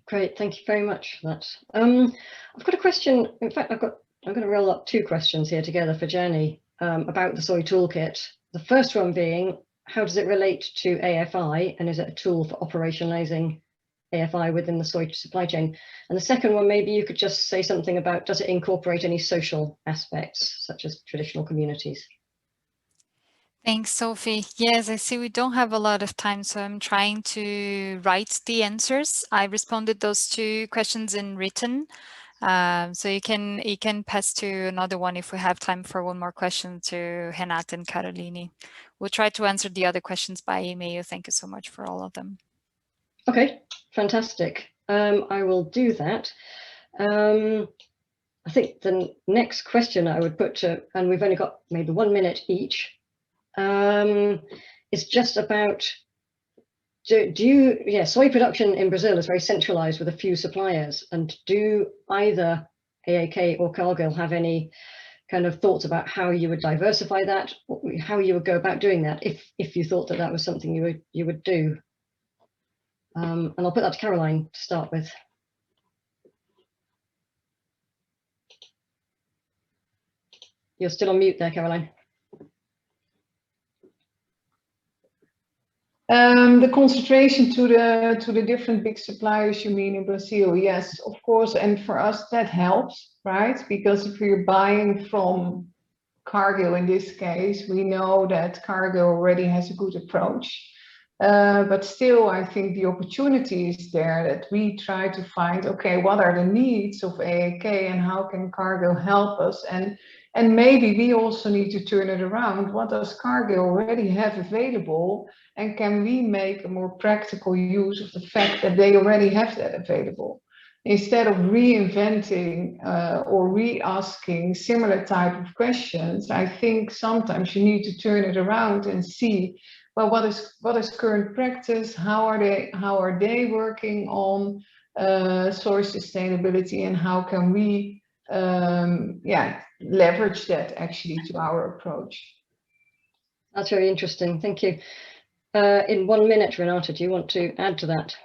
S1: Great, thank you very much for that. I've got a question. In fact, I'm going to roll up two questions here together for Jenny about the Soy Toolkit. The first one being, how does it relate to AFI, and is it a tool for operationalizing AFI within the soy supply chain? And the second one, maybe you could just say something about, does it incorporate any social aspects, such as traditional communities?
S2: Thanks, Sophie. Yes, I see we don't have a lot of time, so I'm trying to write the answers. I responded those two questions in written, so you can pass to another one if we have time for one more question to Renata and Caroline. We'll try to answer the other questions by email. Thank you so much for all of them.
S1: Okay, fantastic. I will do that. I think the next question I would put to, and we've only got maybe 1 minute each, is just about, soy production in Brazil is very centralized with a few suppliers, and do either AAK or Cargill have any kind of thoughts about how you would diversify that, how you would go about doing that, if you thought that that was something you would do? And I'll put that to Caroline to start with. You're still on mute there, Caroline.
S4: The concentration to the different big suppliers you mean in Brazil, yes, of course, and for us that helps, right? Because if we're buying from Cargill in this case, we know that Cargill already has a good approach. But still, I think the opportunity is there that we try to find, okay, what are the needs of AAK and how can Cargill help us? And maybe we also need to turn it around. What does Cargill already have available? And can we make a more practical use of the fact that they already have that available? Instead of reinventing or re-asking similar type of questions, I think sometimes you need to turn it around and see, well, what is current practice? How are they working on soy sustainability, and how can we leverage that actually to our approach?
S1: That's very interesting. Thank you. In 1 minute, Renata, do you want to add to that?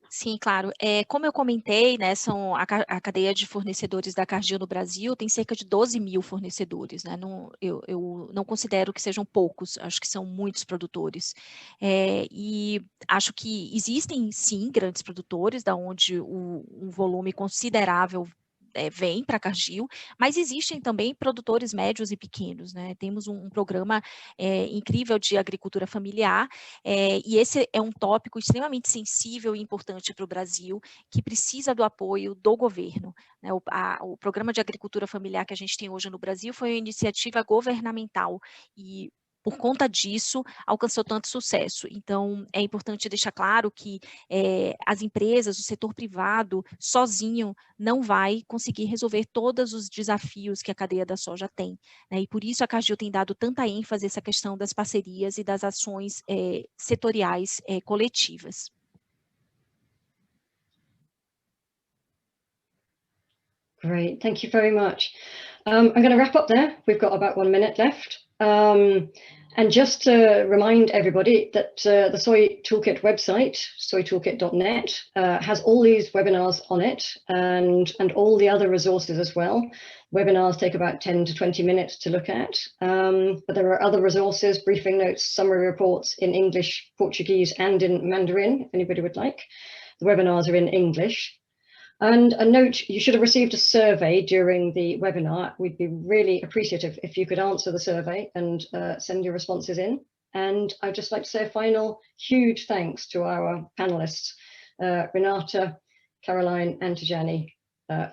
S3: Sim, claro. Como eu comentei, né, são a cadeia de fornecedores da Cargill no Brasil tem cerca de 12 mil fornecedores, né? Eu não considero que sejam poucos, acho que são muitos produtores. E acho que existem, sim, grandes produtores, da onde um volume considerável vem para a Cargill, mas existem também produtores médios e pequenos, né? Temos um programa incrível de agricultura familiar, e esse é um tópico extremamente sensível e importante para o Brasil, que precisa do apoio do governo, né? O programa de agricultura familiar que a gente tem hoje no Brasil foi uma iniciativa governamental e, por conta disso, alcançou tanto sucesso. Então, é importante deixar claro que as empresas, o setor privado, sozinho, não vai conseguir resolver todos os desafios que a cadeia da soja tem, né? E por isso a Cargill tem dado tanta ênfase a essa questão das parcerias e das ações setoriais coletivas.
S1: Great, thank you very much. I'm going to wrap up there. We've got about 1 minute left. And just to remind everybody that the Soy Toolkit website, soytoolkit.net, has all these webinars on it, and all the other resources as well. Webinars take about 10 to 20 minutes to look at, but there are other resources, briefing notes, summary reports in English, Portuguese, and in Mandarin, if anybody would like. The webinars are in English. And a note, you should have received a survey during the webinar. We'd be really appreciative if you could answer the survey and send your responses in. And I'd just like to say a final huge thanks to our panelists, Renata, Caroline, and Tajani,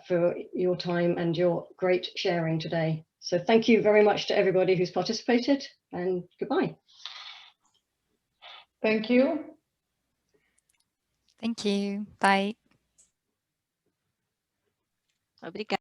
S1: for your time and your great sharing today. So thank you very much to everybody who's participated, and goodbye.
S4: Thank you.
S2: Thank you. Bye.
S3: Obrigada.